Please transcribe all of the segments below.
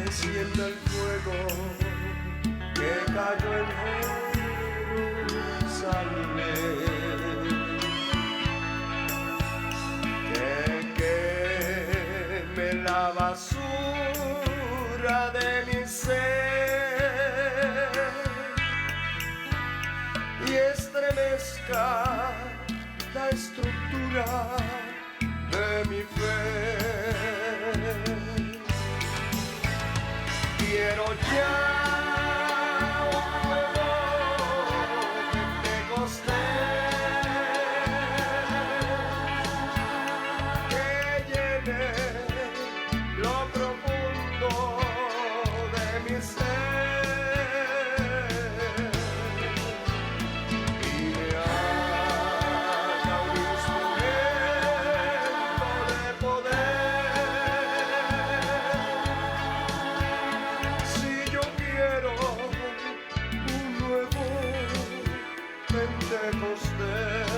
descienda el fuego que cayó en Jerusalén, que queme la basura de mi ser y estremezca la estructura de mi fe. Quiero ya un nuevo Pentecostés que llene lo profundo de mi ser y me haga un instrumento de poder. Si yo quiero un nuevo Pentecostés.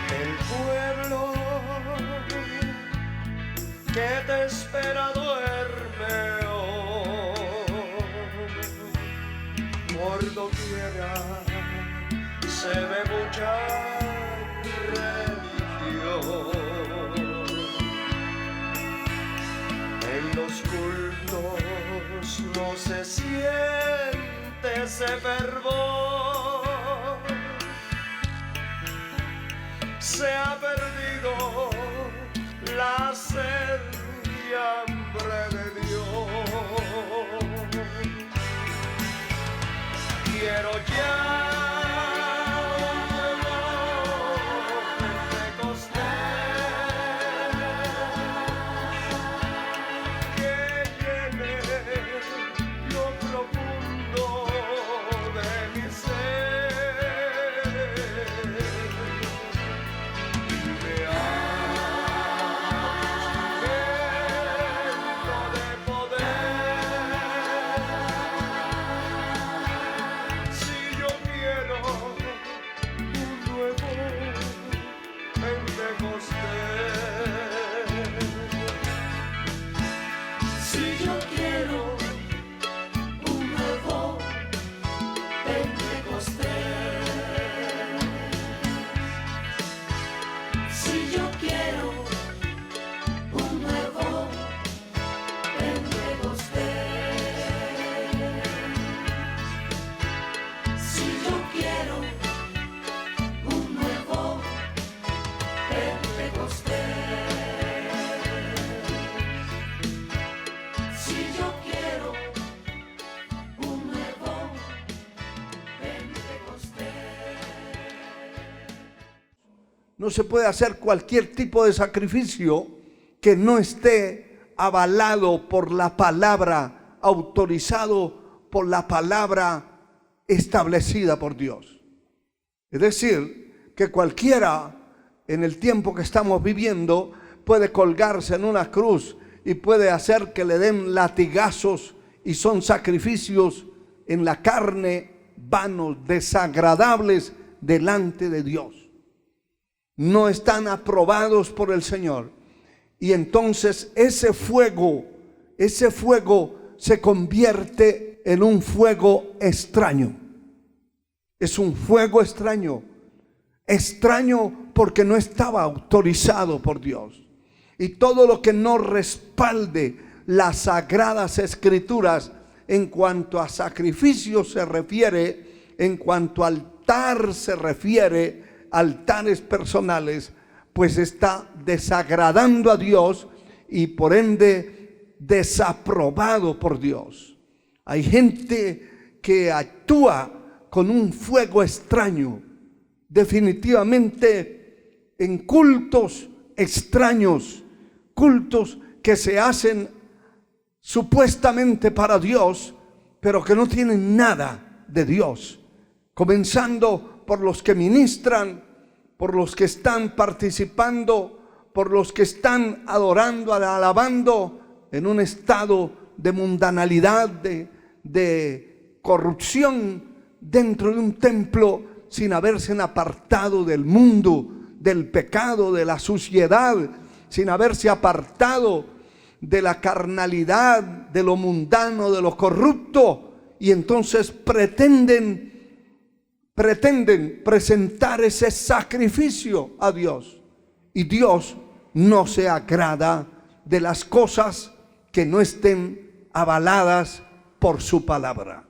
El pueblo que te espera duerme hoy, por doquiera se ve mucha religión. En los cultos no se siente ese fervor, se ha perdido la sed y hambre de Dios. Quiero ya un nuevo Pentecostés que llene lo profundo de mi ser y me haga instrumento de poder. Si yo quiero un nuevo Pentecostés, Si yo quiero un nuevo Pentecostés, si yo quiero un nuevo Pentecostés, si yo quiero un nuevo Pentecostés, si yo quiero un nuevo Pentecostés. No se puede hacer cualquier tipo de sacrificio que no esté avalado por la palabra, autorizado por la palabra establecida por Dios. Es decir, que cualquiera en el tiempo que estamos viviendo puede colgarse en una cruz y puede hacer que le den latigazos, y son sacrificios en la carne vanos, desagradables delante de Dios. No están aprobados por el Señor. Y entonces ese fuego se convierte en un fuego extraño. Es un fuego extraño. Extraño porque no estaba autorizado por Dios. Y todo lo que no respalde las sagradas escrituras en cuanto a sacrificio se refiere, en cuanto a altar se refiere, altares personales, pues está desagradando a Dios y por ende desaprobado por Dios. Hay gente que actúa con un fuego extraño, definitivamente en cultos extraños, cultos que se hacen supuestamente para Dios, pero que no tienen nada de Dios, comenzando por los que ministran, por los que están participando, por los que están adorando, alabando en un estado de mundanalidad, de corrupción dentro de un templo, sin haberse apartado del mundo, del pecado, de la suciedad, sin haberse apartado de la carnalidad, de lo mundano, de lo corrupto, y entonces pretenden presentar ese sacrificio a Dios. Y Dios no se agrada de las cosas que no estén avaladas por su palabra.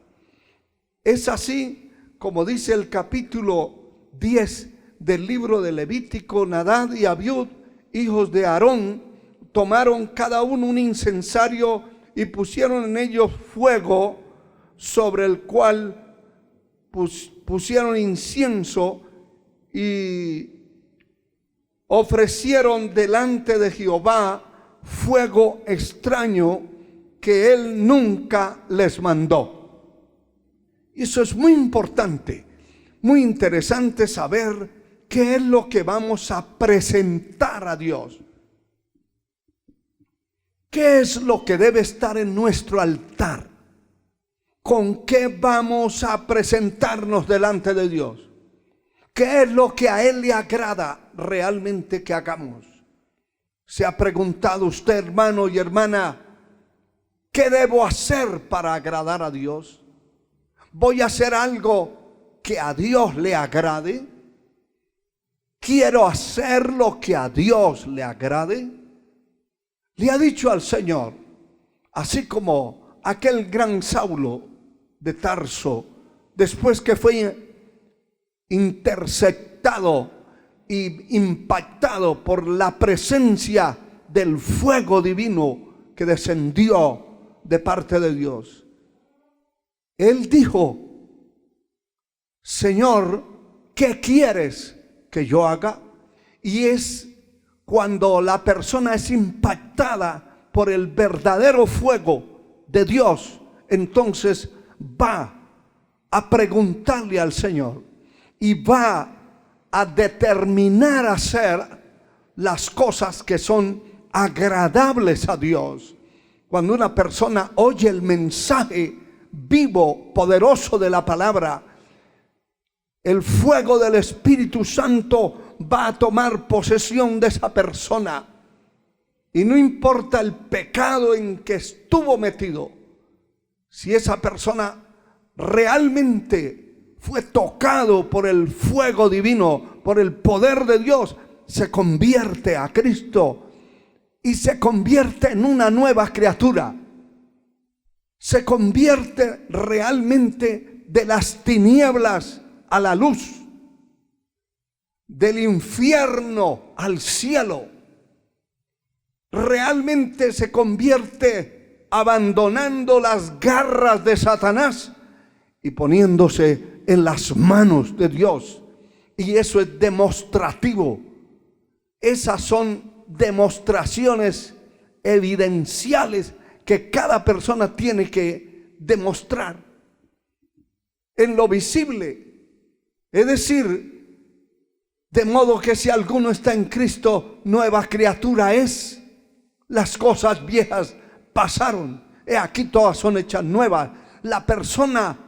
Es así como dice el capítulo 10 del libro de Levítico: Nadab y Abiud, hijos de Aarón, tomaron cada uno un incensario y pusieron en ellos fuego, sobre el cual pusieron incienso, y ofrecieron delante de Jehová fuego extraño que él nunca les mandó. Y eso es muy importante, muy interesante saber qué es lo que vamos a presentar a Dios. ¿Qué es lo que debe estar en nuestro altar? ¿Con qué vamos a presentarnos delante de Dios? ¿Qué es lo que a Él le agrada realmente que hagamos? ¿Se ha preguntado usted, hermano y hermana, qué debo hacer para agradar a Dios? ¿Voy a hacer algo que a Dios le agrade? ¿Quiero hacer lo que a Dios le agrade? Le ha dicho al Señor, así como aquel gran Saulo de Tarso, después que fue interceptado y impactado por la presencia del fuego divino que descendió de parte de Dios, él dijo: Señor, ¿qué quieres que yo haga? Y es cuando la persona es impactada por el verdadero fuego de Dios, entonces va a preguntarle al Señor y va a determinar hacer las cosas que son agradables a Dios. Cuando una persona oye el mensaje vivo, poderoso de la palabra, el fuego del Espíritu Santo va a tomar posesión de esa persona, y no importa el pecado en que estuvo metido. Si esa persona realmente fue tocado por el fuego divino, por el poder de Dios, se convierte a Cristo y se convierte en una nueva criatura. Se convierte realmente de las tinieblas a la luz, del infierno al cielo. Realmente se convierte abandonando las garras de Satanás y poniéndose en las manos de Dios. Y eso es demostrativo. Esas son demostraciones evidenciales que cada persona tiene que demostrar en lo visible. Es decir, de modo que si alguno está en Cristo, nueva criatura es. Las cosas viejas pasaron, he aquí todas son hechas nuevas. La persona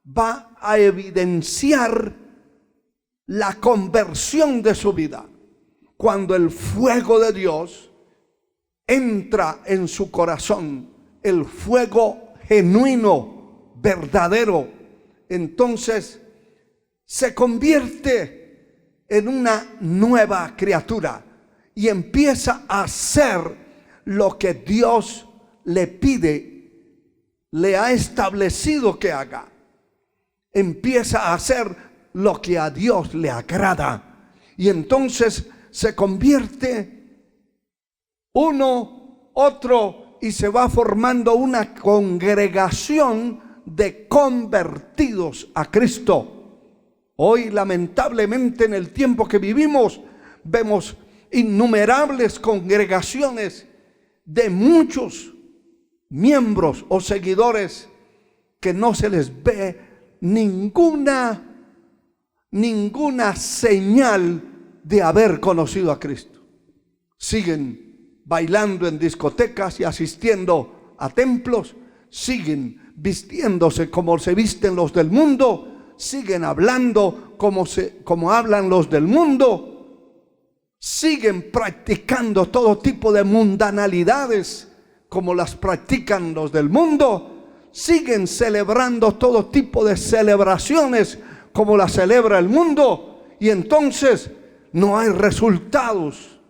va a evidenciar la conversión de su vida cuando el fuego de Dios entra en su corazón, el fuego genuino, verdadero. Entonces se convierte en una nueva criatura y empieza a hacer lo que Dios le pide, le ha establecido que haga. Empieza a hacer lo que a Dios le agrada, y entonces se convierte uno, otro, y se va formando una congregación de convertidos a Cristo. Hoy, lamentablemente, en el tiempo que vivimos, vemos innumerables congregaciones de muchos miembros o seguidores que no se les ve ninguna ninguna señal de haber conocido a Cristo. Siguen bailando en discotecas y asistiendo a templos, siguen vistiéndose como se visten los del mundo, siguen hablando como hablan los del mundo, siguen practicando todo tipo de mundanalidades como las practican los del mundo, siguen celebrando todo tipo de celebraciones como las celebra el mundo, y entonces no hay resultados.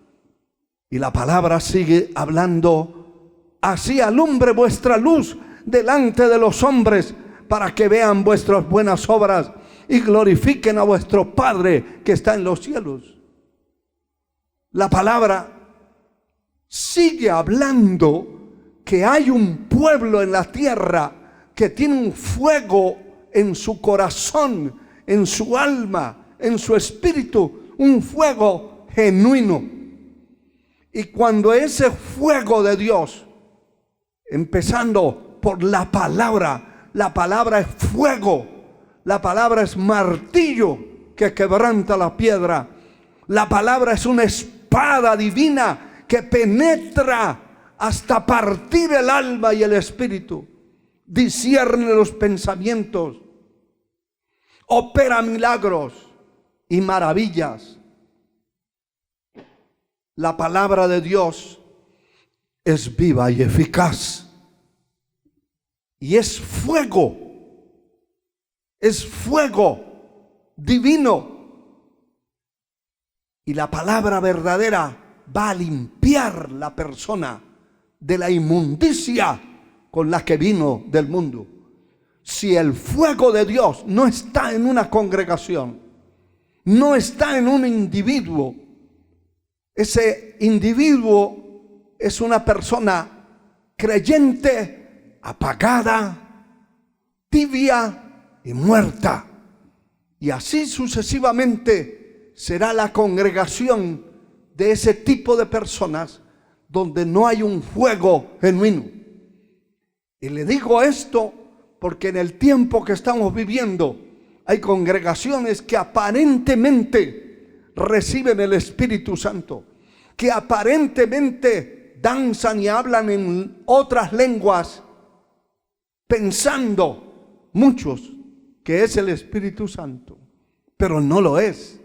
Y la palabra sigue hablando: así alumbre vuestra luz delante de los hombres, para que vean vuestras buenas obras y glorifiquen a vuestro Padre que está en los cielos. La palabra sigue hablando que hay un pueblo en la tierra que tiene un fuego en su corazón, en su alma, en su espíritu, un fuego genuino. Y cuando ese fuego de Dios, empezando por la palabra es fuego, la palabra es martillo que quebranta la piedra, la palabra es una espada divina que penetra hasta partir el alma y el espíritu, discierne los pensamientos, opera milagros y maravillas. La palabra de Dios es viva y eficaz, y es fuego divino. Y la palabra verdadera va a limpiar la persona de la inmundicia con la que vino del mundo. Si el fuego de Dios no está en una congregación, no está en un individuo, ese individuo es una persona creyente, apagada, tibia y muerta. Y así sucesivamente será la congregación de ese tipo de personas donde no hay un fuego genuino. Y le digo esto porque en el tiempo que estamos viviendo hay congregaciones que aparentemente reciben el Espíritu Santo, que aparentemente danzan y hablan en otras lenguas, pensando muchos que es el Espíritu Santo, pero no lo es.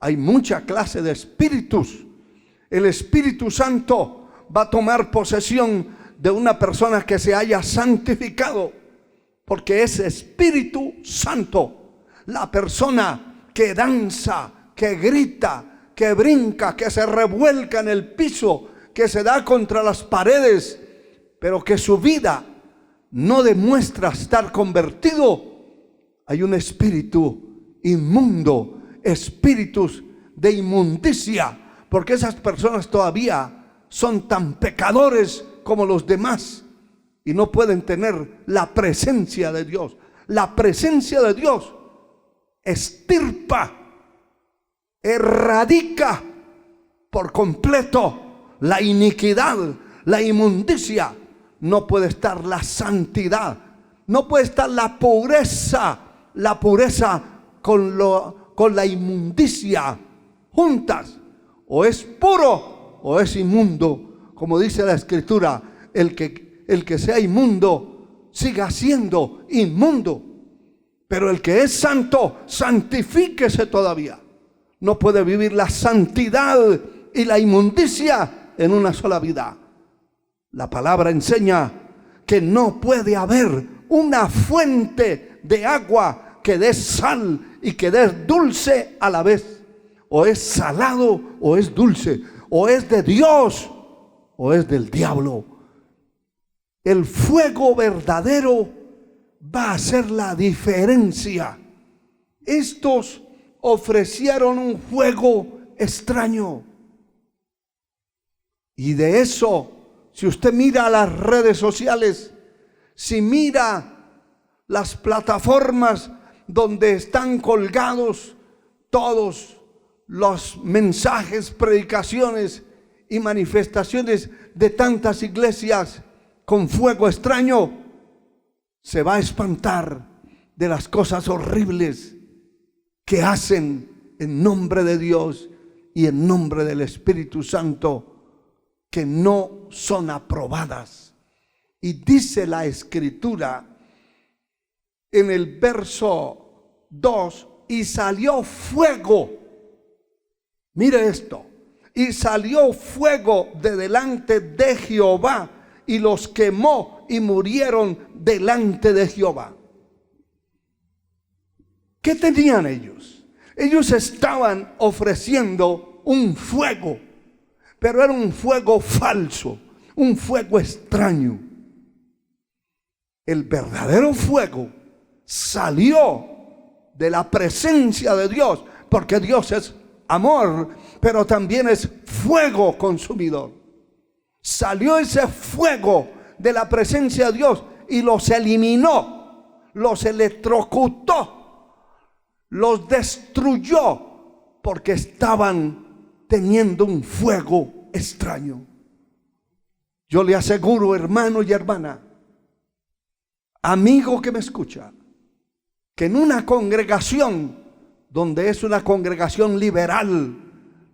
Hay mucha clase de espíritus. El Espíritu Santo va a tomar posesión de una persona que se haya santificado, porque es Espíritu Santo. La persona que danza, que grita, que brinca, que se revuelca en el piso, que se da contra las paredes, pero que su vida no demuestra estar convertido. Hay un espíritu inmundo, espíritus de inmundicia, porque esas personas todavía son tan pecadores como los demás y no pueden tener la presencia de Dios. La presencia de Dios extirpa, erradica por completo la iniquidad, la inmundicia. No puede estar la santidad, no puede estar la pureza con la inmundicia juntas. O es puro o es inmundo. Como dice la Escritura, el que sea inmundo siga siendo inmundo. Pero el que es santo, santifíquese todavía. No puede vivir la santidad y la inmundicia en una sola vida. La palabra enseña que no puede haber una fuente de agua que dé sal y que dé dulce a la vez. O es salado o es dulce, o es de Dios o es del diablo. El fuego verdadero va a hacer la diferencia. Estos ofrecieron un fuego extraño. Y de eso, si usted mira las redes sociales, si mira las plataformas donde están colgados todos los mensajes, predicaciones y manifestaciones de tantas iglesias con fuego extraño, se va a espantar de las cosas horribles que hacen en nombre de Dios y en nombre del Espíritu Santo, que no son aprobadas. Y dice la Escritura en el verso 2, y salió fuego. Mire esto. Y salió fuego de delante de Jehová y los quemó y murieron delante de Jehová. ¿Qué tenían ellos? Ellos estaban ofreciendo un fuego, pero era un fuego falso, un fuego extraño. El verdadero fuego salió de la presencia de Dios, porque Dios es amor, pero también es fuego consumidor. Salió ese fuego de la presencia de Dios y los eliminó, los electrocutó, los destruyó, porque estaban teniendo un fuego extraño. Yo le aseguro, hermano y hermana, amigo que me escucha, que en una congregación donde es una congregación liberal,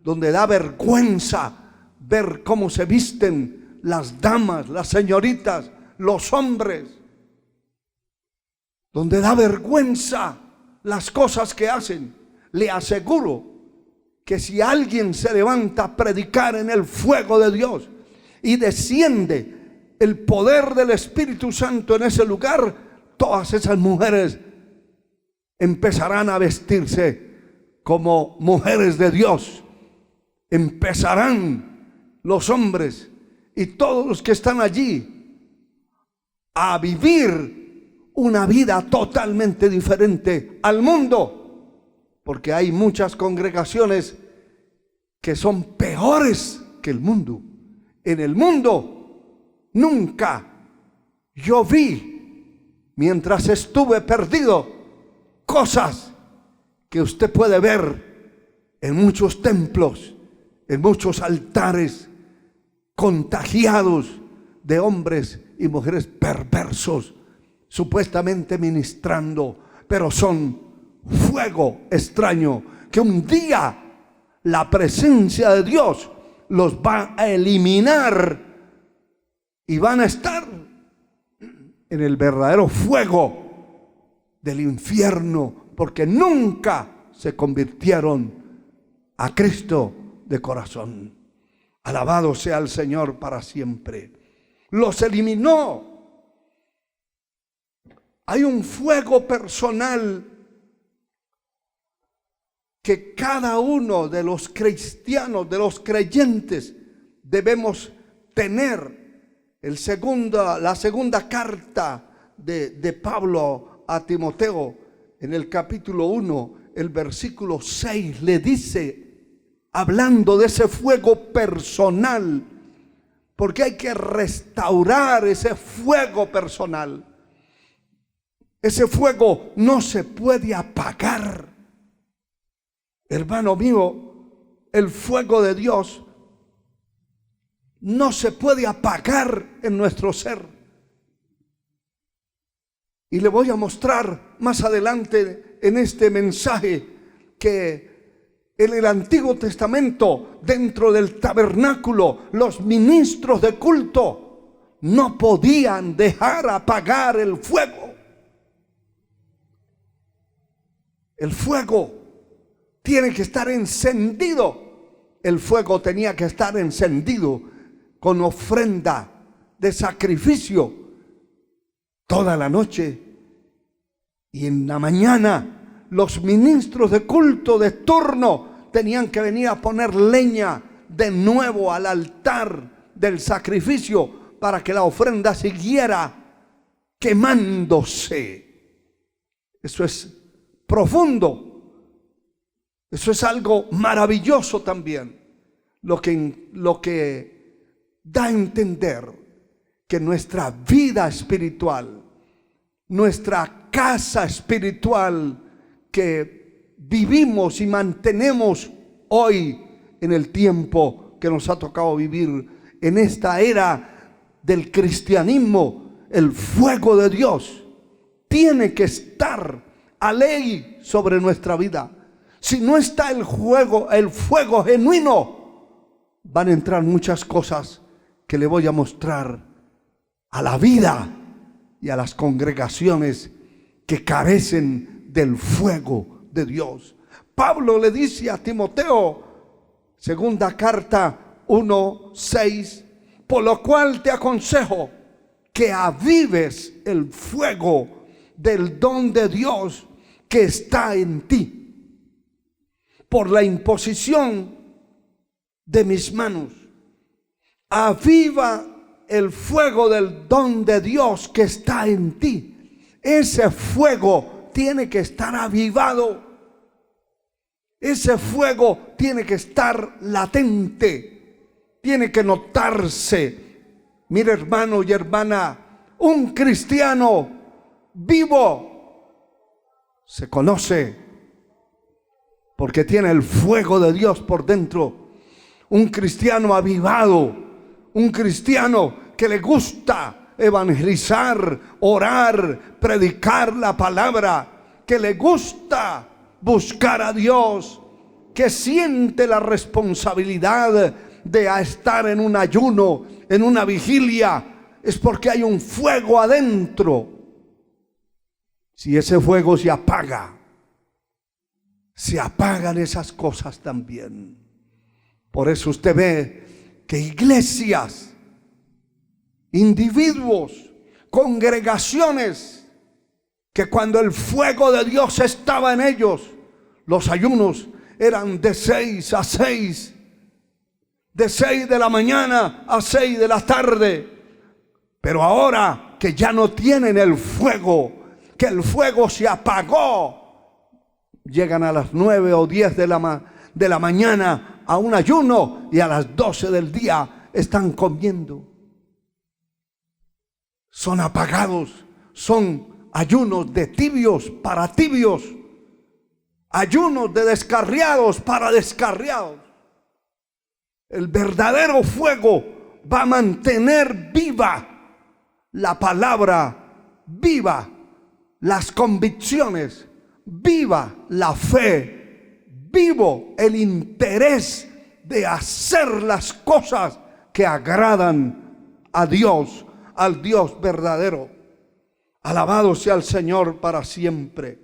donde da vergüenza ver cómo se visten las damas, las señoritas, los hombres, donde da vergüenza las cosas que hacen, le aseguro que si alguien se levanta a predicar en el fuego de Dios y desciende el poder del Espíritu Santo en ese lugar, todas esas mujeres empezarán a vestirse como mujeres de Dios. Empezarán los hombres y todos los que están allí a vivir una vida totalmente diferente al mundo, porque hay muchas congregaciones que son peores que el mundo. En el mundo nunca yo vi, mientras estuve perdido, cosas que usted puede ver en muchos templos, en muchos altares, contagiados de hombres y mujeres perversos, supuestamente ministrando, pero son fuego extraño, que un día la presencia de Dios los va a eliminar y van a estar en el verdadero fuego del infierno, porque nunca se convirtieron a Cristo de corazón. Alabado sea el Señor para siempre. Los eliminó. Hay un fuego personal que cada uno de los cristianos, de los creyentes, debemos tener. La segunda carta de Pablo a Timoteo, en el capítulo 1, el versículo 6, le dice, hablando de ese fuego personal, porque hay que restaurar ese fuego personal. Ese fuego no se puede apagar. Hermano mío, el fuego de Dios no se puede apagar en nuestro ser. Y le voy a mostrar más adelante en este mensaje que en el Antiguo Testamento, dentro del tabernáculo, los ministros de culto no podían dejar apagar el fuego. El fuego tiene que estar encendido. El fuego tenía que estar encendido con ofrenda de sacrificio toda la noche. Y en la mañana los ministros de culto de turno tenían que venir a poner leña de nuevo al altar del sacrificio para que la ofrenda siguiera quemándose. Eso es profundo. Eso es algo maravilloso también. Lo que da a entender que nuestra vida espiritual, nuestra casa espiritual que vivimos y mantenemos hoy en el tiempo que nos ha tocado vivir, en esta era del cristianismo, el fuego de Dios tiene que estar a ley sobre nuestra vida. si no está el fuego genuino, van a entrar muchas cosas que le voy a mostrar a la vida y a las congregaciones que carecen del fuego de Dios. Pablo le dice a Timoteo, segunda carta 1:6, por lo cual te aconsejo que avives el fuego del don de Dios que está en ti, por la imposición de mis manos. Aviva el fuego del don de Dios que está en ti. Ese fuego tiene que estar avivado. Ese fuego tiene que estar latente. Tiene que notarse. Mire, hermano y hermana, un cristiano vivo se conoce porque tiene el fuego de Dios por dentro. Un cristiano avivado, un cristiano que le gusta evangelizar, orar, predicar la palabra, que le gusta buscar a Dios, que siente la responsabilidad de estar en un ayuno, en una vigilia, es porque hay un fuego adentro. Si ese fuego se apaga, se apagan esas cosas también. Por eso usted ve que iglesias, individuos, congregaciones, que cuando el fuego de Dios estaba en ellos, los ayunos eran de 6 a 6, de 6 de la mañana a 6 de la tarde. Pero ahora que ya no tienen el fuego, que el fuego se apagó, llegan a las 9 o 10 de la mañana a un ayuno y a las 12 del día están comiendo. Son apagados, son ayunos de tibios para tibios, ayunos de descarriados para descarriados. El verdadero fuego va a mantener viva la palabra, viva las convicciones, viva la fe, vivo el interés de hacer las cosas que agradan a Dios, al Dios verdadero. Alabado sea el Señor para siempre.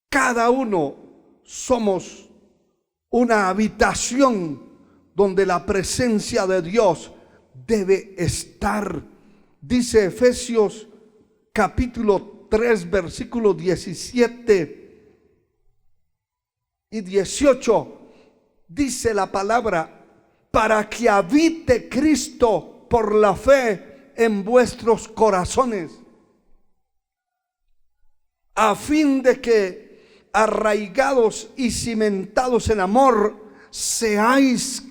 Cada uno somos una habitación donde la presencia de Dios debe estar. Dice Efesios capítulo 3 versículos 17 y 18. Dice la palabra: para que habite Cristo por la fe en vuestros corazones, a fin de que, arraigados y cimentados en amor, seáis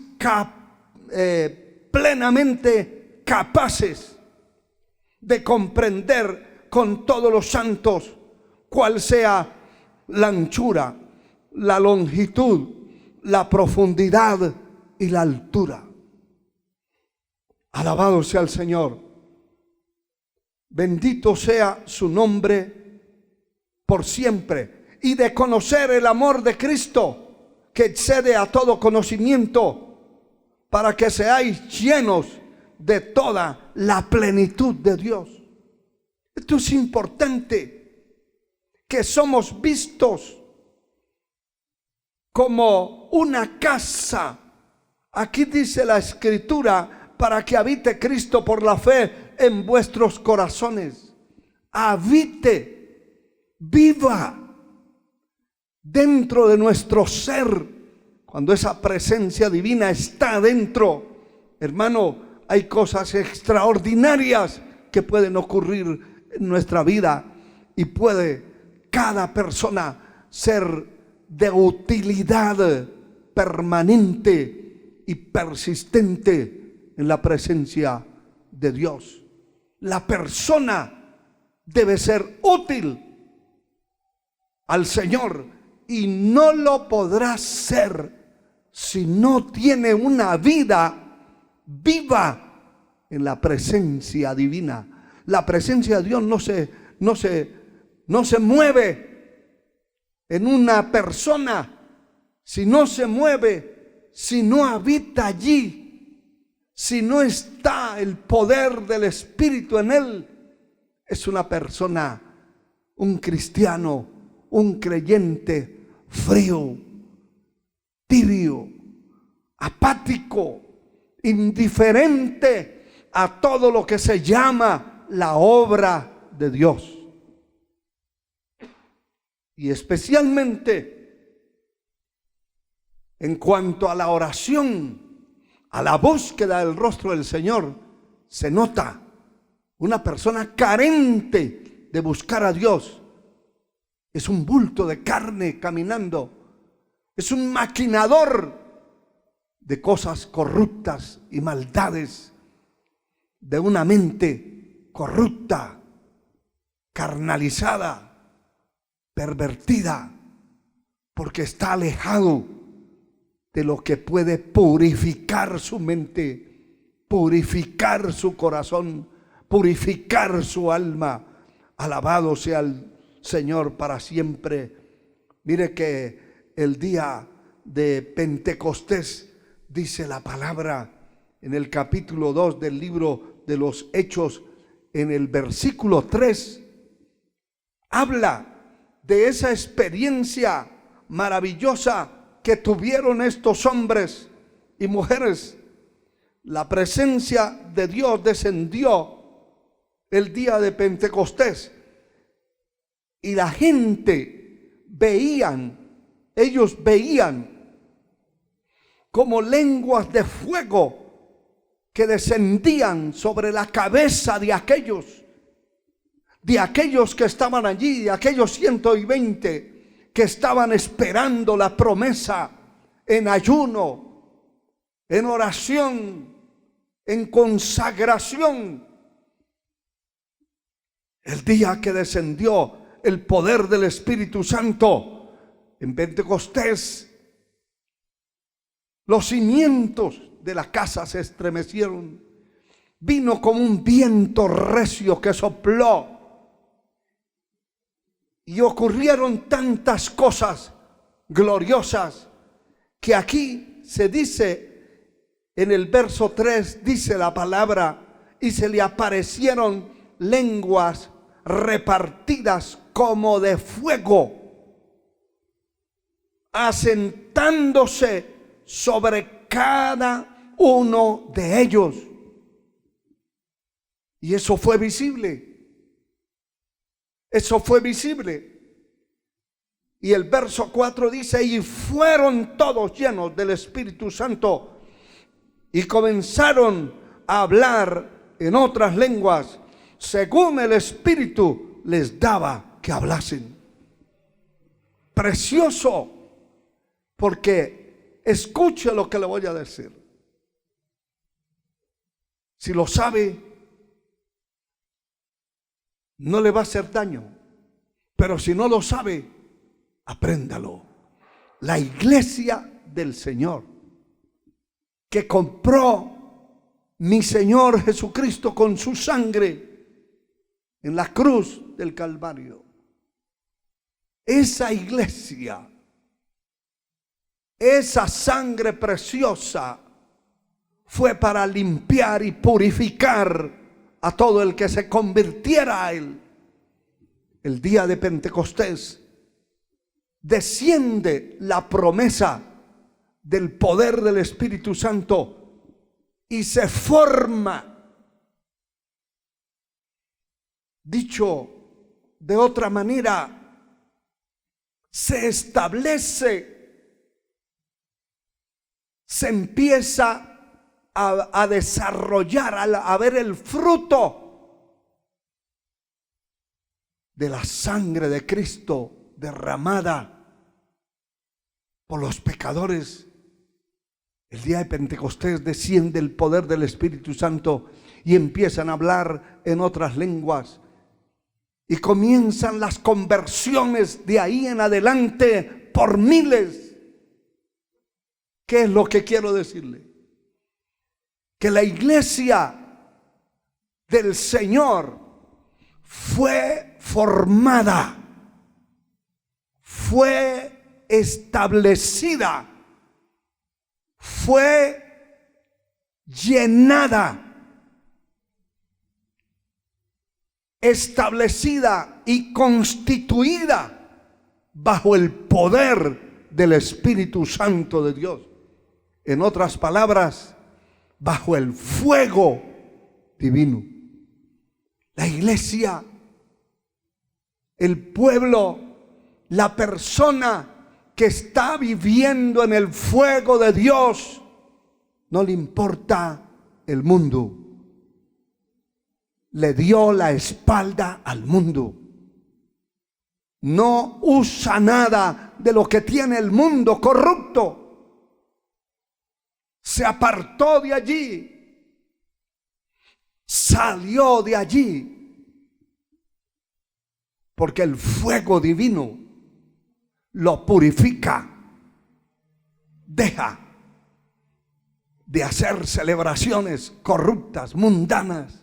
plenamente capaces de comprender con todos los santos cuál sea la anchura, la longitud, la profundidad y la altura. Alabado sea el Señor. Bendito sea su nombre por siempre. Y de conocer el amor de Cristo, que excede a todo conocimiento, para que seáis llenos de toda la plenitud de Dios. Esto es importante, que somos vistos como una casa. Aquí dice la Escritura: para que habite Cristo por la fe en vuestros corazones. Habite, viva dentro de nuestro ser. Cuando esa presencia divina está dentro, hermano, hay cosas extraordinarias que pueden ocurrir en nuestra vida, y puede cada persona ser de utilidad permanente y persistente en la presencia de Dios. La persona debe ser útil al Señor, y no lo podrá ser si no tiene una vida viva en la presencia divina. La presencia de Dios no se mueve en una persona, si no se mueve, si no habita allí, si no está el poder del Espíritu en él, es una persona, un cristiano, un creyente frío, tibio, apático, indiferente a todo lo que se llama la obra de Dios. Y especialmente en cuanto a la oración, a la búsqueda del rostro del Señor, se nota una persona carente de buscar a Dios. Es un bulto de carne caminando, es un maquinador de cosas corruptas y maldades, de una mente corrupta, carnalizada, pervertida, porque está alejado de lo que puede purificar su mente, purificar su corazón, purificar su alma. Alabado sea el Señor para siempre. Mire que el día de Pentecostés, dice la palabra en el capítulo 2 del libro de los Hechos, en el versículo 3, habla de esa experiencia maravillosa que tuvieron estos hombres y mujeres. La presencia de Dios descendió el día de Pentecostés y la gente ellos veían como lenguas de fuego que descendían sobre la cabeza de aquellos que estaban allí, de aquellos 120 que estaban esperando la promesa en ayuno, en oración, en consagración. El día que descendió el poder del Espíritu Santo en Pentecostés, los cimientos de la casa se estremecieron. Vino como un viento recio que sopló. Y ocurrieron tantas cosas gloriosas que aquí se dice, en el verso 3 dice la palabra, y se le aparecieron lenguas repartidas como de fuego, asentándose sobre cada uno de ellos. Y eso fue visible. Eso fue visible. Y el verso 4 dice, y fueron todos llenos del Espíritu Santo y comenzaron a hablar en otras lenguas, según el Espíritu les daba que hablasen. Precioso, porque escuche lo que le voy a decir. Si lo sabe, no le va a hacer daño. Pero si no lo sabe, apréndalo. La iglesia del Señor, que compró mi Señor Jesucristo con su sangre en la cruz del Calvario. Esa iglesia, esa sangre preciosa fue para limpiar y purificar a todo el que se convirtiera a él. El día de Pentecostés desciende la promesa del poder del Espíritu Santo y se forma, dicho de otra manera, se establece, se empieza a desarrollar, a ver el fruto de la sangre de Cristo derramada por los pecadores. El día de Pentecostés desciende el poder del Espíritu Santo y empiezan a hablar en otras lenguas y comienzan las conversiones de ahí en adelante por miles. ¿Qué es lo que quiero decirle? Que la iglesia del Señor fue formada fue establecida, fue llenada, establecida y constituida bajo el poder del Espíritu Santo de Dios. En otras palabras, bajo el fuego divino. La iglesia, el pueblo, la persona que está viviendo en el fuego de Dios, no le importa el mundo. Le dio la espalda al mundo. No usa nada de lo que tiene el mundo corrupto. Se apartó de allí. Salió de allí. Porque el fuego divino lo purifica. Deja de hacer celebraciones corruptas, mundanas.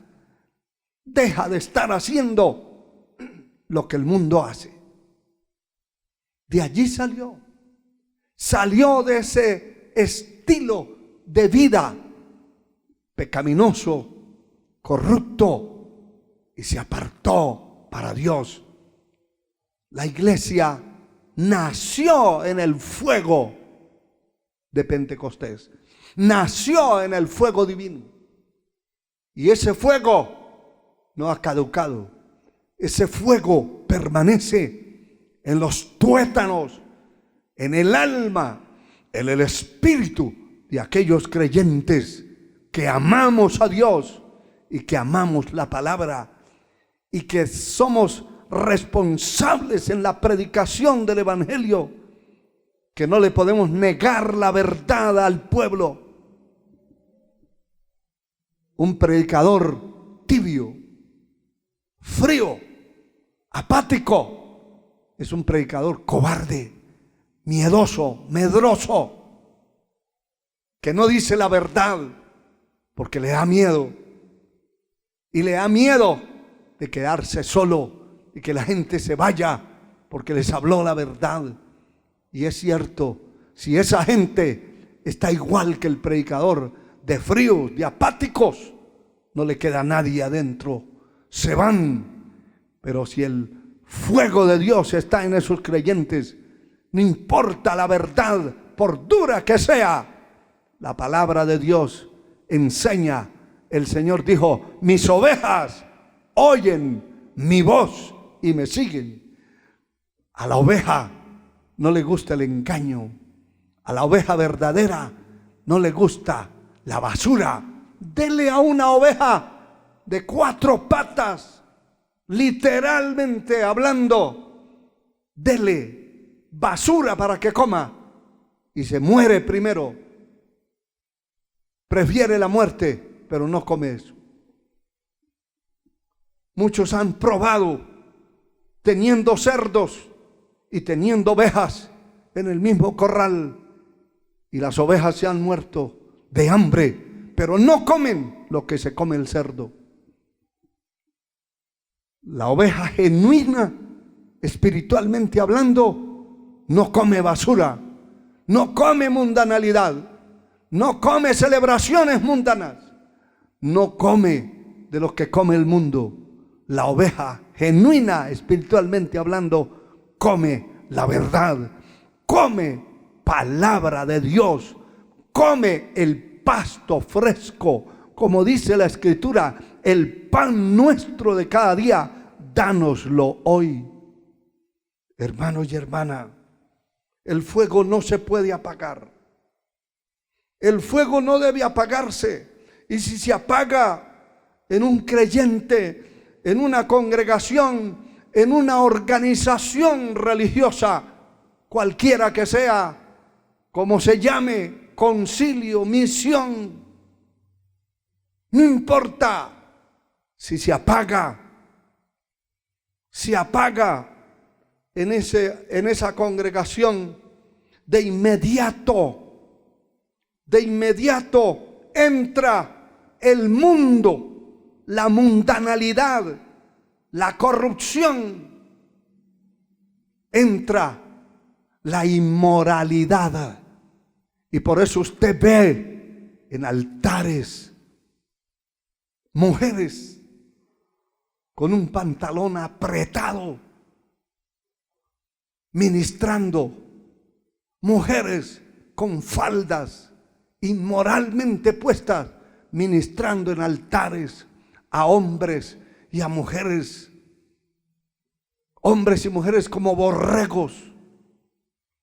Deja de estar haciendo lo que el mundo hace. De allí salió. Salió de ese estilo de vida pecaminoso, corrupto, y se apartó para Dios. La iglesia nació en el fuego de Pentecostés. Nació en el fuego divino. Y ese fuego no ha caducado. Ese fuego permanece en los tuétanos, en el alma, en el espíritu de aquellos creyentes que amamos a Dios y que amamos la palabra y que somos responsables en la predicación del evangelio, que no le podemos negar la verdad al pueblo. Un predicador tibio, frío, apático, es un predicador cobarde, miedoso, medroso, que no dice la verdad porque le da miedo. Y le da miedo de quedarse solo y que la gente se vaya porque les habló la verdad. Y es cierto, si esa gente está igual que el predicador, de fríos, de apáticos, no le queda nadie adentro, se van. Pero si el fuego de Dios está en esos creyentes, no importa la verdad, por dura que sea, la palabra de Dios enseña. El Señor dijo: mis ovejas oyen mi voz y me siguen. A la oveja no le gusta el engaño. A la oveja verdadera no le gusta la basura. Dele a una oveja de 4 patas, literalmente hablando, dele basura para que coma y se muere primero. Prefiere la muerte, pero no come eso. Muchos han probado teniendo cerdos y teniendo ovejas en el mismo corral, y las ovejas se han muerto de hambre, pero no comen lo que se come el cerdo. La oveja genuina, espiritualmente hablando, no come basura, no come mundanalidad, no come celebraciones mundanas, no come de lo que come el mundo. La oveja genuina, espiritualmente hablando, come la verdad, come palabra de Dios, come el pasto fresco, como dice la Escritura: el pan nuestro de cada día, dánoslo hoy. Hermanos y hermanas, el fuego no se puede apagar. El fuego no debe apagarse. Y si se apaga en un creyente, en una congregación, en una organización religiosa, cualquiera que sea, como se llame, concilio, misión, no importa. Si se apaga en esa congregación, de inmediato entra el mundo, la mundanalidad, la corrupción, entra la inmoralidad. Y por eso usted ve en altares mujeres con un pantalón apretado, ministrando, mujeres con faldas inmoralmente puestas, ministrando en altares a hombres y a mujeres, hombres y mujeres como borregos,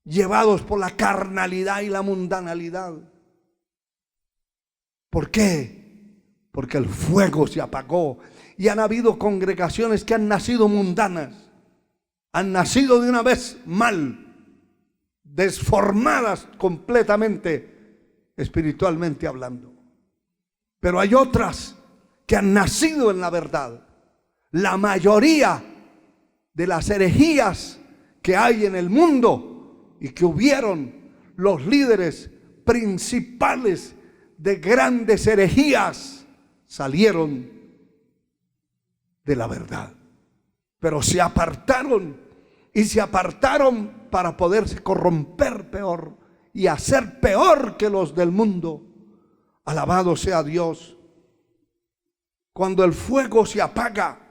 llevados por la carnalidad y la mundanalidad. ¿Por qué? Porque el fuego se apagó y han habido congregaciones que han nacido mundanas, han nacido de una vez mal, desformadas completamente espiritualmente hablando. Pero hay otras que han nacido en la verdad. La mayoría de las herejías que hay en el mundo y que hubieron, los líderes principales de grandes herejías salieron de la verdad, pero se apartaron, y se apartaron para poderse corromper peor y hacer peor que los del mundo. Alabado sea Dios. Cuando el fuego se apaga,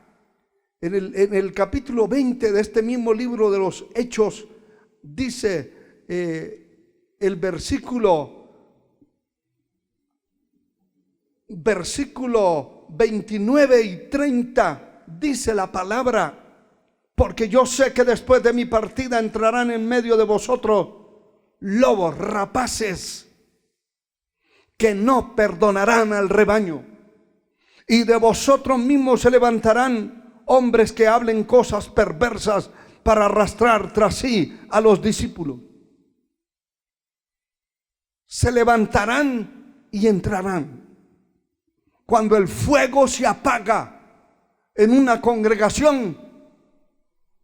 en el capítulo 20 de este mismo libro de los Hechos, dice el versículo 29 y 30, dice la palabra: porque yo sé que después de mi partida entrarán en medio de vosotros lobos rapaces que no perdonarán al rebaño, y de vosotros mismos se levantarán hombres que hablen cosas perversas para arrastrar tras sí a los discípulos. Se levantarán y entrarán. Cuando el fuego se apaga en una congregación,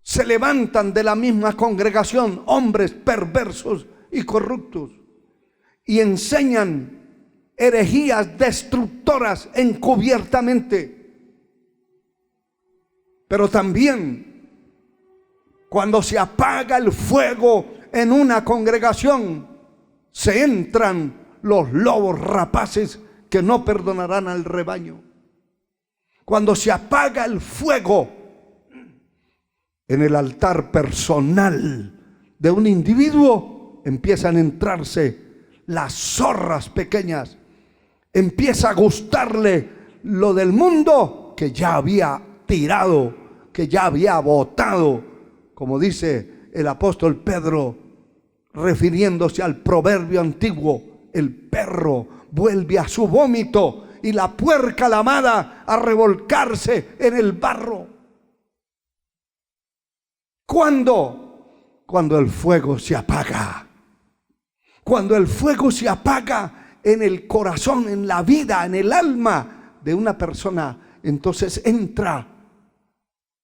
se levantan de la misma congregación hombres perversos y corruptos y enseñan herejías destructoras encubiertamente. Pero también, cuando se apaga el fuego en una congregación, se entran los lobos rapaces que no perdonarán al rebaño. Cuando se apaga el fuego en el altar personal de un individuo, empiezan a entrarse las zorras pequeñas. Empieza a gustarle lo del mundo que ya había tirado, que ya había botado, como dice el apóstol Pedro, refiriéndose al proverbio antiguo: el perro vuelve a su vómito y la puerca lamada a revolcarse en el barro. ¿Cuándo? Cuando el fuego se apaga. Cuando el fuego se apaga en el corazón, en la vida, en el alma de una persona, entonces entran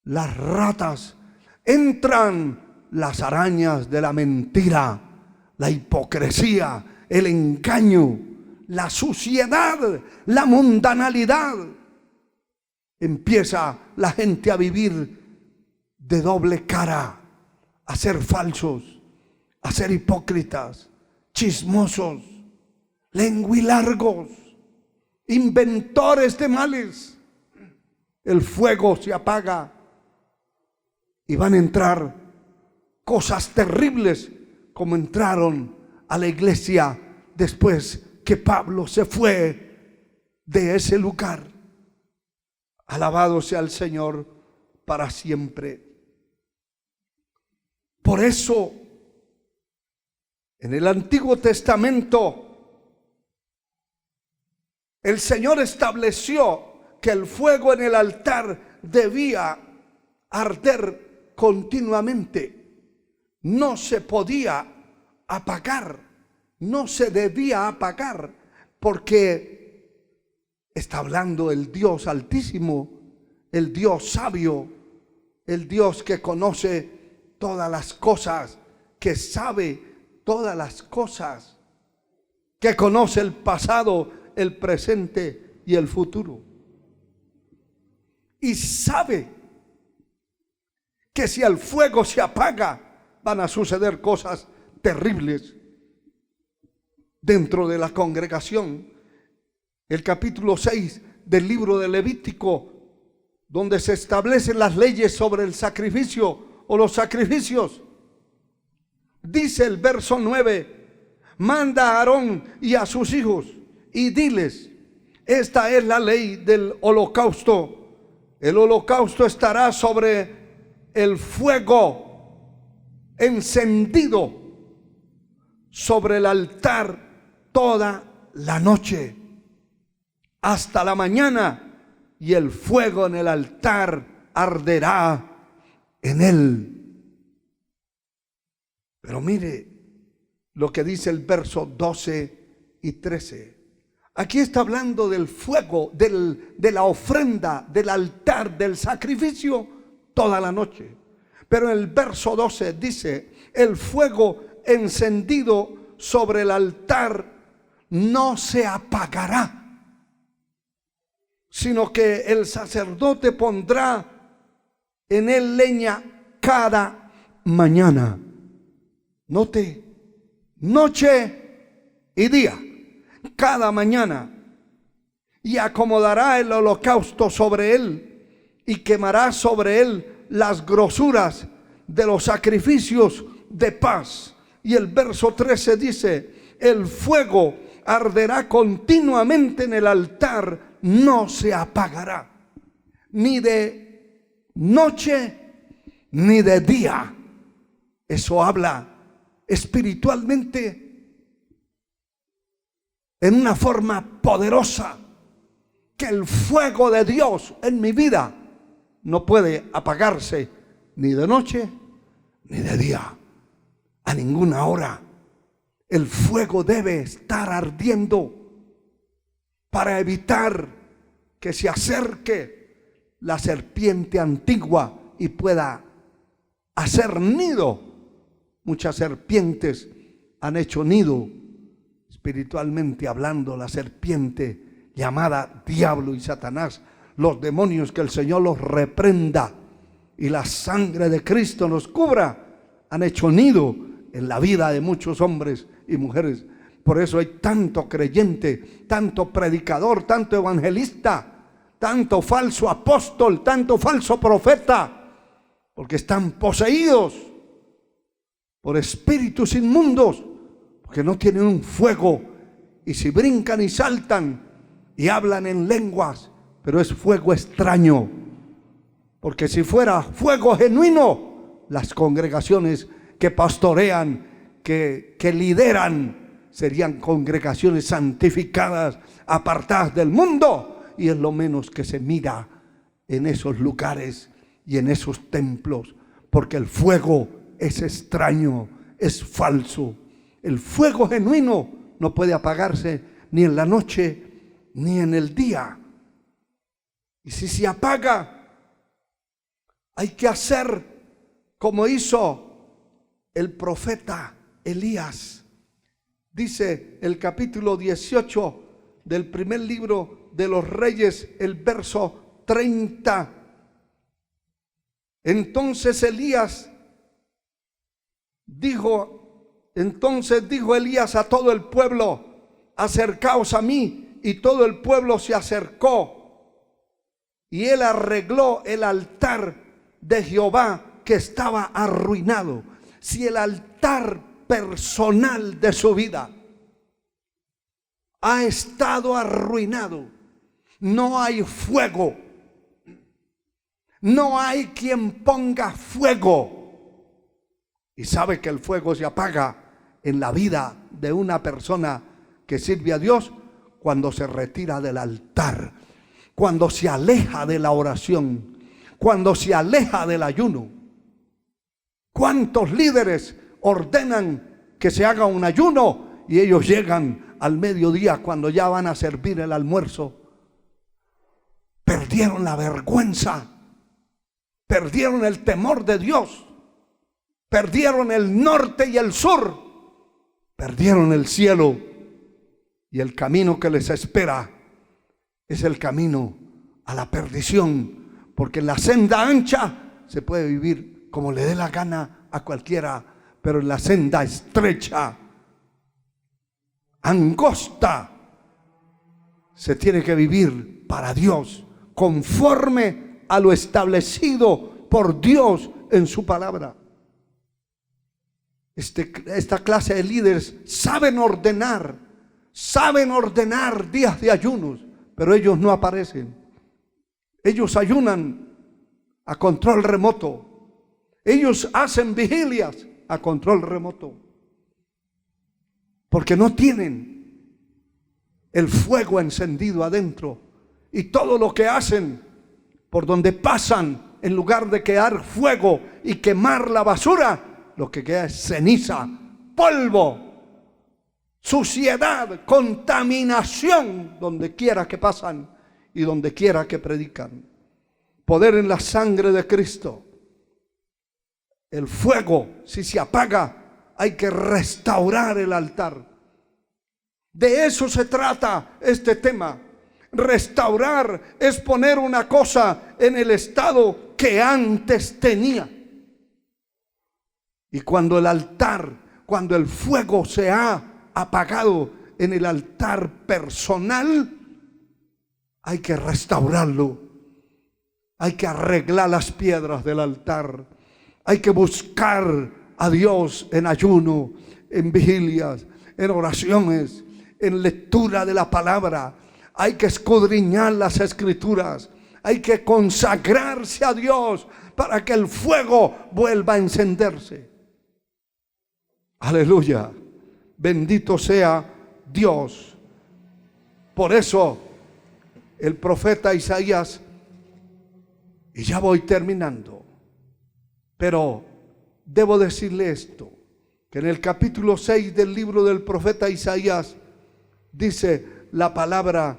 las ratas, entran las arañas de la mentira, la hipocresía, el engaño, la suciedad, la mundanalidad. Empieza la gente a vivir de doble cara, a ser falsos, a ser hipócritas, chismosos, lenguilargos, inventores de males. El fuego se apaga y van a entrar cosas terribles, como entraron a la iglesia después que Pablo se fue de ese lugar. Alabado sea el Señor para siempre. Por eso, en el Antiguo Testamento, el Señor estableció que el fuego en el altar debía arder continuamente. No se podía apagar, no se debía apagar, porque está hablando el Dios Altísimo, el Dios sabio, el Dios que conoce todas las cosas, que sabe todas las cosas, que conoce el pasado, el presente y el futuro. Y sabe que si el fuego se apaga, van a suceder cosas terribles dentro de la congregación. El capítulo 6 del libro de Levítico, donde se establecen las leyes sobre el sacrificio o los sacrificios. Dice el verso 9: manda a Aarón y a sus hijos y diles, esta es la ley del holocausto. El holocausto estará sobre el fuego encendido sobre el altar toda la noche hasta la mañana, y el fuego en el altar arderá en él. Pero mire lo que dice el verso 12 y 13. Aquí está hablando del fuego, de la ofrenda, del altar, del sacrificio toda la noche. Pero en el verso 12 dice: el fuego encendido sobre el altar no se apagará, sino que el sacerdote pondrá en él leña cada mañana. Note, noche y día, cada mañana, y acomodará el holocausto sobre él y quemará sobre él las grosuras de los sacrificios de paz. Y el verso 13 dice: el fuego arderá continuamente en el altar, no se apagará, ni de noche ni de día. Eso habla espiritualmente en una forma poderosa, que el fuego de Dios en mi vida no puede apagarse ni de noche ni de día, a ninguna hora. El fuego debe estar ardiendo para evitar que se acerque la serpiente antigua y pueda hacer nido. Muchas serpientes han hecho nido, espiritualmente hablando, la serpiente llamada diablo y Satanás, los demonios, que el Señor los reprenda y la sangre de Cristo nos cubra, han hecho nido en la vida de muchos hombres y mujeres. Por eso hay tanto creyente, tanto predicador, tanto evangelista, tanto falso apóstol, tanto falso profeta, porque están poseídos por espíritus inmundos, porque no tienen un fuego, y si brincan y saltan y hablan en lenguas, pero es fuego extraño. Porque si fuera fuego genuino, las congregaciones que pastorean, que lideran, serían congregaciones santificadas, apartadas del mundo, y es lo menos que se mira en esos lugares y en esos templos, porque el fuego es extraño, es falso. El fuego genuino no puede apagarse ni en la noche ni en el día. Y si se apaga, hay que hacer como hizo el profeta Elías. Dice el capítulo 18 del primer libro de los Reyes, el verso 30. Entonces dijo Elías a todo el pueblo: acercaos a mí. Y todo el pueblo se acercó, y él arregló el altar de Jehová que estaba arruinado. Si el altar personal de su vida ha estado arruinado, no hay fuego, no hay quien ponga fuego. Y sabe que el fuego se apaga en la vida de una persona que sirve a Dios cuando se retira del altar, cuando se aleja de la oración, cuando se aleja del ayuno. ¿Cuántos líderes ordenan que se haga un ayuno y ellos llegan al mediodía, cuando ya van a servir el almuerzo? Perdieron la vergüenza, perdieron el temor de Dios, perdieron el norte y el sur, perdieron el cielo, y el camino que les espera es el camino a la perdición, porque en la senda ancha se puede vivir como le dé la gana a cualquiera, pero en la senda estrecha, angosta, se tiene que vivir para Dios, conforme a lo establecido por Dios en su palabra. Esta clase de líderes saben ordenar días de ayunos, pero ellos no aparecen. Ellos ayunan a control remoto. Ellos hacen vigilias a control remoto, porque no tienen el fuego encendido adentro. Y todo lo que hacen, por donde pasan, en lugar de quedar fuego y quemar la basura, lo que queda es ceniza, polvo, suciedad, contaminación, donde quiera que pasan y donde quiera que predican. Poder en la sangre de Cristo. El fuego, si se apaga, hay que restaurar el altar. De eso se trata este tema. Restaurar es poner una cosa en el estado que antes tenía. Y cuando el altar, cuando el fuego se ha apagado en el altar personal, hay que restaurarlo. Hay que arreglar las piedras del altar. Hay que buscar a Dios en ayuno, en vigilias, en oraciones, en lectura de la palabra. Hay que escudriñar las escrituras. Hay que consagrarse a Dios para que el fuego vuelva a encenderse. Aleluya. Bendito sea Dios. Por eso el profeta Isaías, y ya voy terminando, pero debo decirle esto, que en el capítulo 6 del libro del profeta Isaías dice la palabra,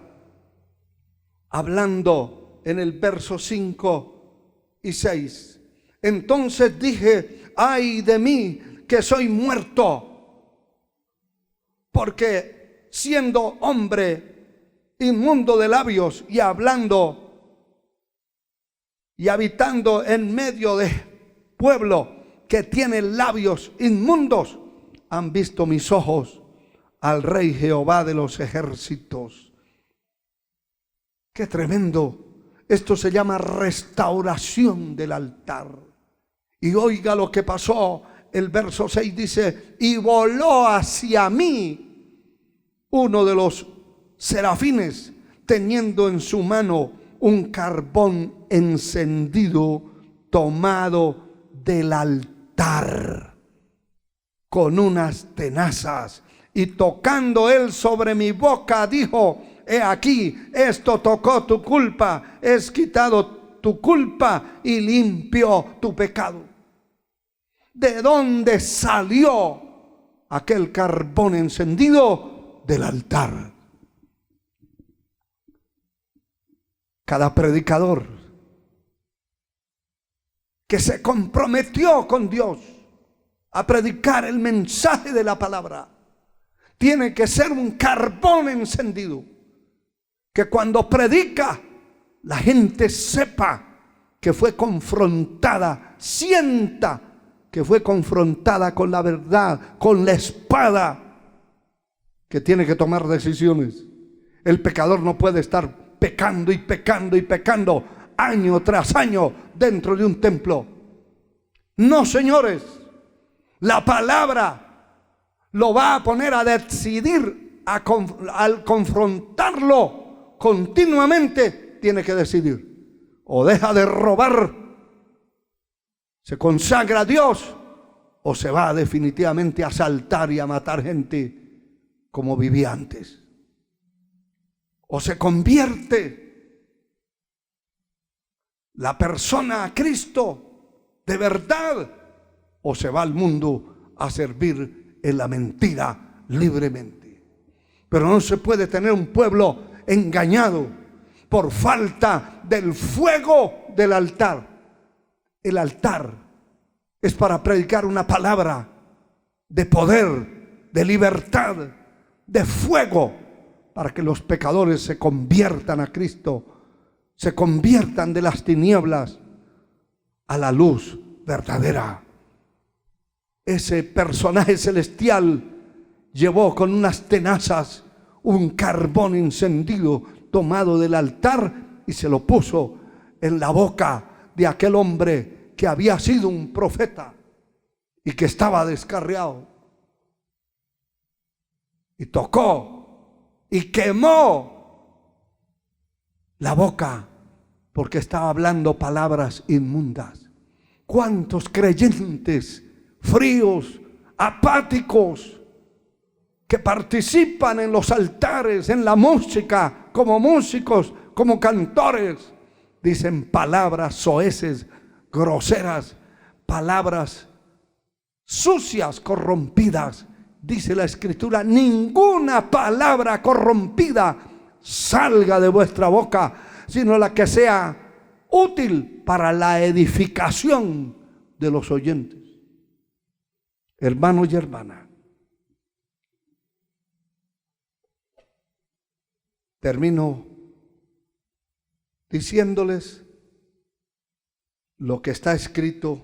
hablando en el verso 5 y 6. Entonces dije, ay de mí que soy muerto, porque siendo hombre inmundo de labios y hablando y habitando en medio de pueblo que tiene labios inmundos, han visto mis ojos al Rey Jehová de los ejércitos. ¡Qué tremendo! Esto se llama restauración del altar. Y oiga lo que pasó. El verso 6 dice, y voló hacia mí uno de los serafines, teniendo en su mano un carbón encendido tomado del altar con unas tenazas, y tocando él sobre mi boca dijo, he aquí, esto tocó tu culpa, es quitado tu culpa y limpio tu pecado. ¿De dónde salió aquel carbón encendido? Del altar. Cada predicador que se comprometió con Dios a predicar el mensaje de la palabra tiene que ser un carbón encendido, que cuando predica la gente sepa que fue confrontada, sienta que fue confrontada con la verdad, con la espada, que tiene que tomar decisiones. El pecador no puede estar pecando y pecando y pecando año tras año dentro de un templo. No, señores, la palabra lo va a poner a decidir, al confrontarlo continuamente, tiene que decidir. O deja de robar, se consagra a Dios, o se va definitivamente a asaltar y a matar gente como vivía antes. O se convierte la persona a Cristo de verdad, o se va al mundo a servir en la mentira libremente. Pero no se puede tener un pueblo engañado por falta del fuego del altar. El altar es para predicar una palabra de poder, de libertad, de fuego, para que los pecadores se conviertan a Cristo, se conviertan de las tinieblas a la luz verdadera. Ese personaje celestial llevó con unas tenazas un carbón encendido tomado del altar y se lo puso en la boca de aquel hombre que había sido un profeta y que estaba descarriado. Y tocó y quemó la boca porque estaba hablando palabras inmundas. ¿Cuántos creyentes fríos, apáticos, que participan en los altares, en la música, como músicos, como cantores, dicen palabras soeces, groseras, palabras sucias, corrompidas? Dice la Escritura: ninguna palabra corrompida salga de vuestra boca, sino la que sea útil para la edificación de los oyentes. Hermanos y hermanas, termino diciéndoles lo que está escrito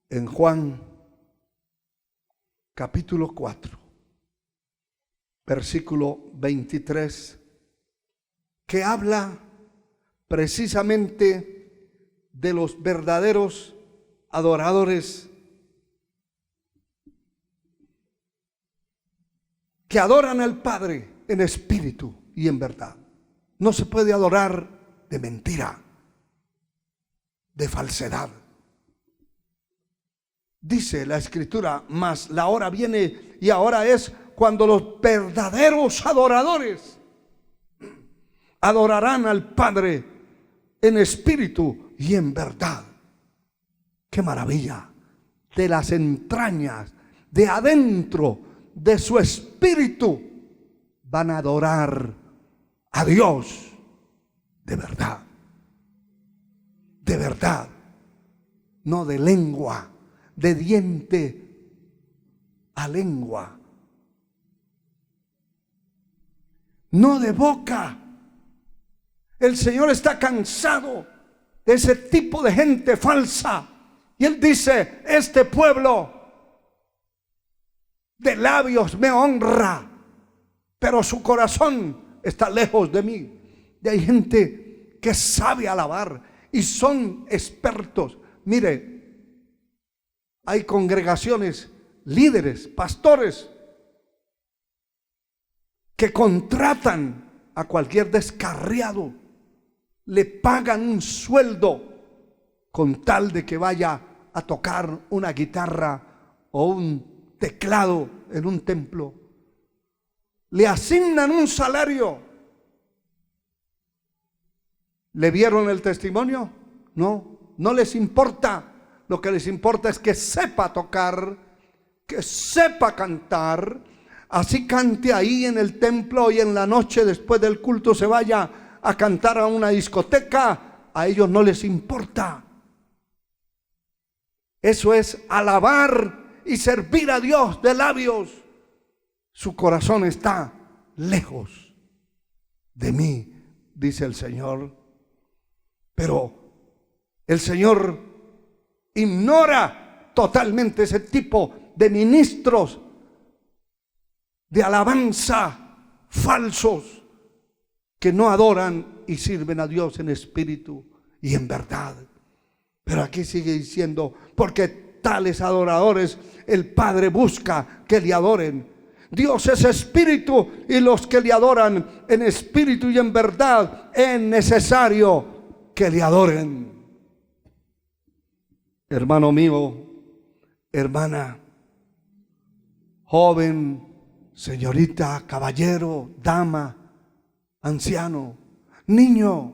en Juan capítulo 4, versículo 23, que habla precisamente de los verdaderos adoradores que adoran al Padre en espíritu y en verdad. No se puede adorar de mentira, de falsedad. Dice la Escritura: mas la hora viene y ahora es cuando los verdaderos adoradores adorarán al Padre en espíritu y en verdad. ¡Qué maravilla! De las entrañas, de adentro de su espíritu, van a adorar a Dios de verdad. De verdad. No de lengua, de diente a lengua. No de boca. El Señor está cansado de ese tipo de gente falsa. Y Él dice: este pueblo de labios me honra, pero su corazón está lejos de mí. Y hay gente que sabe alabar y son expertos. Mire, hay congregaciones, líderes, pastores que contratan a cualquier descarriado, le pagan un sueldo con tal de que vaya a tocar una guitarra o un teclado en un templo. Le asignan un salario. ¿Le vieron el testimonio? No, no les importa. Lo que les importa es que sepa tocar, que sepa cantar. Así cante ahí en el templo y en la noche después del culto se vaya a cantar a una discoteca. A ellos no les importa. Eso es alabar y servir a Dios de labios. Su corazón está lejos de mí, dice el Señor. Pero el Señor ignora totalmente ese tipo de ministros de alabanza falsos que no adoran y sirven a Dios en espíritu y en verdad. Pero aquí sigue diciendo: porque tales adoradores el Padre busca que le adoren. Dios es espíritu y los que le adoran en espíritu y en verdad es necesario que le adoren. Hermano mío, hermana, joven, señorita, caballero, dama, anciano, niño,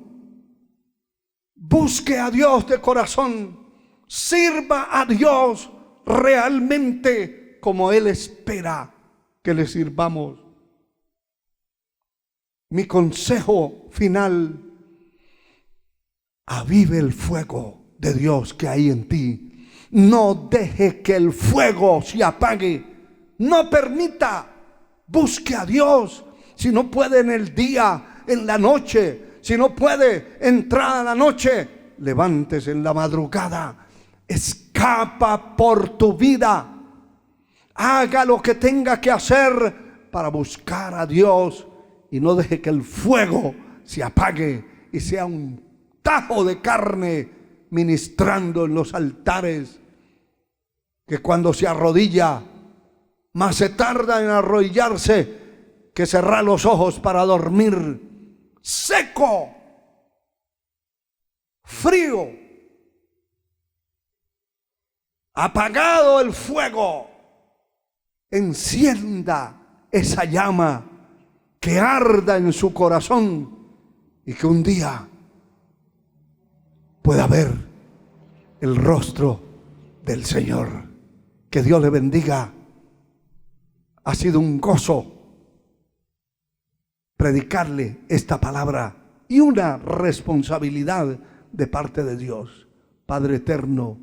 busque a Dios de corazón. Sirva a Dios realmente como Él espera que le sirvamos. Mi consejo final: avive el fuego de Dios que hay en ti. No deje que el fuego se apague. No permita. Busque a Dios. Si no puede en el día, en la noche. Si no puede entrar a la noche, levantes en la madrugada, escapa por tu vida. Haga lo que tenga que hacer para buscar a Dios y no deje que el fuego se apague y sea un tajo de carne ministrando en los altares, que cuando se arrodilla, más se tarda en arrodillarse que cerrar los ojos para dormir. Seco, frío, apagado el fuego. Encienda esa llama que arda en su corazón y que un día pueda ver el rostro del Señor. Que Dios le bendiga. Ha sido un gozo predicarle esta palabra y una responsabilidad de parte de Dios. Padre eterno,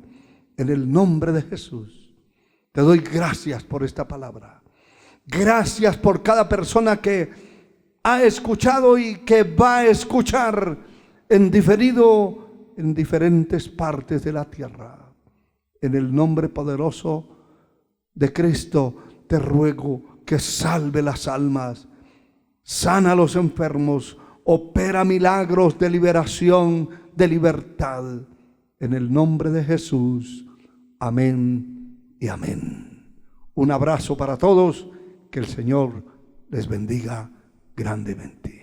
en el nombre de Jesús, te doy gracias por esta palabra. Gracias por cada persona que ha escuchado y que va a escuchar en diferido en diferentes partes de la tierra. En el nombre poderoso de Cristo te ruego que salve las almas, sana a los enfermos, opera milagros de liberación, de libertad. En el nombre de Jesús. Amén y amén. Un abrazo para todos. Que el Señor les bendiga grandemente.